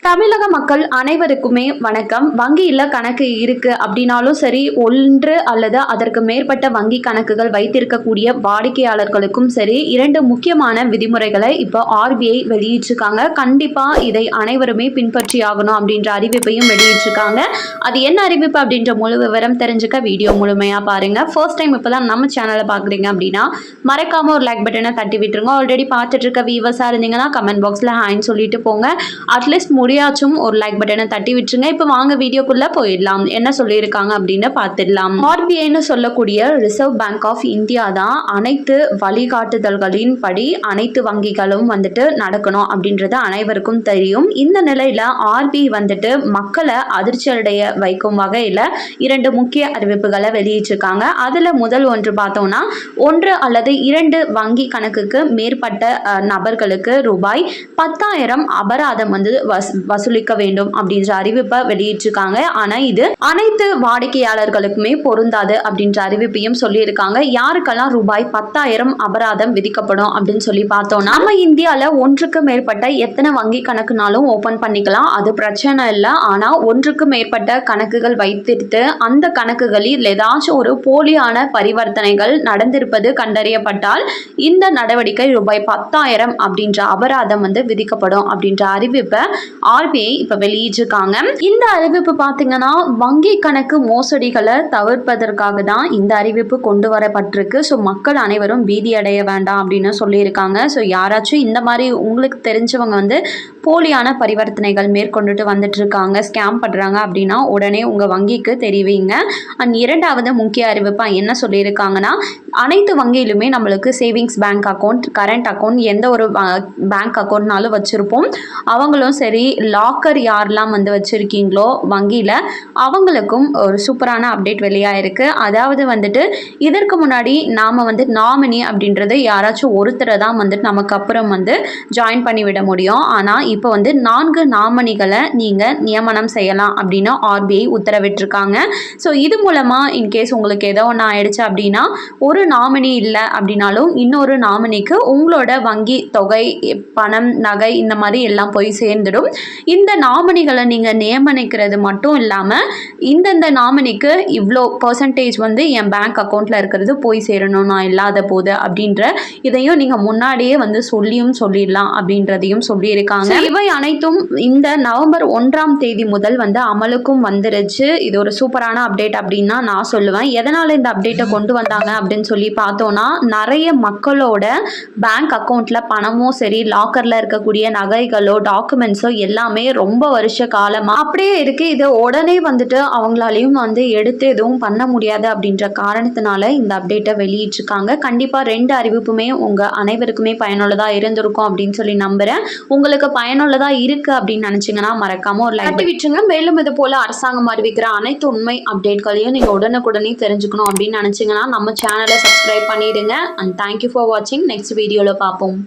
தமிழக மக்கள் அனைவருக்குமே வணக்கம். வங்கியில் கணக்கு இருக்கு அப்படின்னாலும் சரி, ஒன்று அல்லது அதற்கு மேற்பட்ட வங்கி கணக்குகள் வைத்திருக்கக்கூடிய வாடிக்கையாளர்களுக்கும் சரி, 2 முக்கியமான விதிமுறைகளை இப்போ RBI வெளியிட்டிருக்காங்க. கண்டிப்பா இதை அனைவருமே பின்பற்றி ஆகணும் அப்படின்ற அறிவிப்பையும் வெளியிட்டிருக்காங்க. அது என்ன அறிவிப்பு அப்படின்ற முழு விவரம் தெரிஞ்சுக்க வீடியோ முழுமையா பாருங்க. ஃபர்ஸ்ட் டைம் இப்பதான் நம்ம சேனலை பாக்குறீங்க அப்படின்னா மறக்காம ஒரு லைக் பட்டனை தட்டி விட்டுருங்க. ஆல்ரெடி பார்த்துட்டு இருக்க வியூவர்ஸா இருந்தீங்கன்னா கமெண்ட் பாக்ஸ்ல ஹாய்னு சொல்லிட்டு போங்க. அட்லீஸ்ட் முடியாச்சும் ஒரு லைக் பட்டனை தட்டி விட்டுருங்க. இப்போ வாங்க வீடியோக்குள்ள போயிடலாம். என்ன சொல்லியிருக்காங்க அப்படின்னு பார்த்துடலாம். RBIன்னு சொல்லக்கூடிய ரிசர்வ் பேங்க் ஆஃப் இந்தியா தான் அனைத்து வழிகாட்டுதல்களின் படி அனைத்து வங்கிகளும் நடக்கணும் அப்படின்றது அனைவருக்கும் தெரியும். இந்த நிலையில RBI மக்களை அதிர்ச்சி அடைய வைக்கும் வகையில 2 முக்கிய அறிவிப்புகளை வெளியிட்டிருக்காங்க. அதுல முதல் ஒன்று பார்த்தோம்னா, 1 அல்லது 2 வங்கி கணக்குக்கு மேற்பட்ட நபர்களுக்கு ரூபாய் 10,000 அபராதம் வசூலிக்க வேண்டும் அப்படின்ற அறிவிப்பை வெளியிட்டிருக்காங்க. ஆனா இது அனைத்து வாடிக்கையாளர்களுக்குமே பொருந்தாது அப்படின்ற அறிவிப்பையும் சொல்லியிருக்காங்க. யாருக்கெல்லாம் ரூபாய் 10,000 அபராதம் விதிக்கப்படும் அப்படின்னு சொல்லி பார்த்தோம்னா, நம்ம இந்தியால ஒன்றுக்கு மேற்பட்ட எத்தனை வங்கி கணக்குனாலும் ஓபன் பண்ணிக்கலாம், அது பிரச்சனை இல்லை. ஆனா ஒன்றுக்கு மேற்பட்ட கணக்குகள் வைத்திருத்து அந்த கணக்குகளில் ஏதாச்சும் ஒரு போலியான பரிவர்த்தனைகள் நடந்திருப்பது கண்டறியப்பட்டால் இந்த நடவடிக்கை ரூபாய் 10,000 அப்படின்ற அபராதம் விதிக்கப்படும் அப்படின்ற அறிவிப்பை RBI இப்ப வெளியிட்டிருக்காங்க. இந்த அறிவிப்பு பாத்தீங்கன்னா வங்கி கணக்கு மோசடிகளை தவிர்ப்பதற்காக தான் இந்த அறிவிப்பு கொண்டு வரப்பட்டிருக்கு. ஸோ மக்கள் அனைவரும் பீதி அடைய வேண்டாம் அப்படின்னு சொல்லியிருக்காங்க. ஸோ யாராச்சும் இந்த மாதிரி உங்களுக்கு தெரிஞ்சவங்க போலியான பரிவர்த்தனைகள் மேற்கொண்டுட்டு வந்துட்டு இருக்காங்க, ஸ்கேம் பண்றாங்க அப்படின்னா உடனே உங்க வங்கிக்கு தெரிவிங்க. அண்ட் 2வது முக்கிய அறிவிப்பா என்ன சொல்லியிருக்காங்கன்னா, அனைத்து வங்கியிலுமே நம்மளுக்கு savings bank account, current account, எந்த ஒரு பேங்க் அக்கௌண்ட்னாலும் வச்சிருப்போம். அவங்களும் சரி, லாக்கர் யாரெல்லாம் வச்சிருக்கீங்களோ வங்கியில அவங்களுக்கும் ஒரு சூப்பரான அப்டேட் வெளியாயிருக்கு. அதாவது இதற்கு முன்னாடி நாம நாமினி அப்படின்றது யாராச்சும் ஒருத்தரை தான் நமக்கு அப்புறம் ஜாயின் பண்ணி விட முடியும். ஆனா இப்போ 4 நாமினிகளை நீங்க நியமனம் செய்யலாம் அப்படின்னு RBI உத்தரவிட்டிருக்காங்க. ஸோ இது மூலமா இன்கேஸ் உங்களுக்கு ஏதோ ஒன்று ஆயிடுச்சு அப்படின்னா, ஒரு நாமினி இல்லை அப்படின்னாலும் இன்னொரு நாமினிக்கு உங்களோட வங்கி தொகை, பணம், நகை இந்த மாதிரி எல்லாம் போய் சேர்ந்துடும். இந்த நாமினிகளை நீங்க நியமனிக்கிறது மட்டும் இல்லாம இந்தந்த நாமினிக்கு இவ்வளோ பர்சன்டேஜ் என் பேங்க் அக்கௌண்ட்ல இருக்கிறது போய் சேரணும் நான் இல்லாத போது அப்படின்ற இதையும் நீங்க முன்னாடியே சொல்லிடலாம் அப்படின்றதையும் சொல்லியிருக்காங்க. இவை அனைத்தும் இந்த நவம்பர் 1ஆம் தேதி முதல் அமலுக்கும் வந்துருச்சு. இது ஒரு சூப்பரான அப்டேட் அப்படின்னு நான் சொல்லுவேன். எதனால இந்த அப்டேட்டை கொண்டு வந்தாங்க அப்படின்னு சொல்லி பார்த்தோம்னா, நிறைய மக்களோட பேங்க் அக்கௌண்ட்ல பணமோ சரி, லாக்கர்ல இருக்கக்கூடிய நகைகளோ டாக்குமெண்ட்ஸோ எல்லாமே ரொம்ப வருஷ காலமா அப்படியே இருக்கு. இதை உடனே அவங்களாலையும் எடுத்து எதுவும் பண்ண முடியாது அப்படின்ற காரணத்தினால இந்த அப்டேட்டை வெளியிட்டிருக்காங்க. கண்டிப்பா 2 அறிவிப்புமே உங்க அனைவருக்குமே பயனுள்ளதா இருந்திருக்கும் அப்படின்னு சொல்லி நம்புறேன். உங்களுக்கு பயனுள்ளதா இருக்கு அப்படின்னு நினைச்சீங்கன்னா மறக்காம ஒரு லைக் விட்டுருங்க. மேலும் இது போல அரசாங்கம் அறிவிக்கிற அனைத்து உண்மை அப்டேட்களையும் நீங்க உடனுக்குடனே தெரிஞ்சுக்கணும் அப்படின்னு நினைச்சீங்கன்னா நம்ம சேனலை சப்ஸ்கிரைப் பண்ணிடுங்க. அண்ட் தேங்க்யூ ஃபார் வாட்சிங். நெக்ஸ்ட் வீடியோல பார்ப்போம்.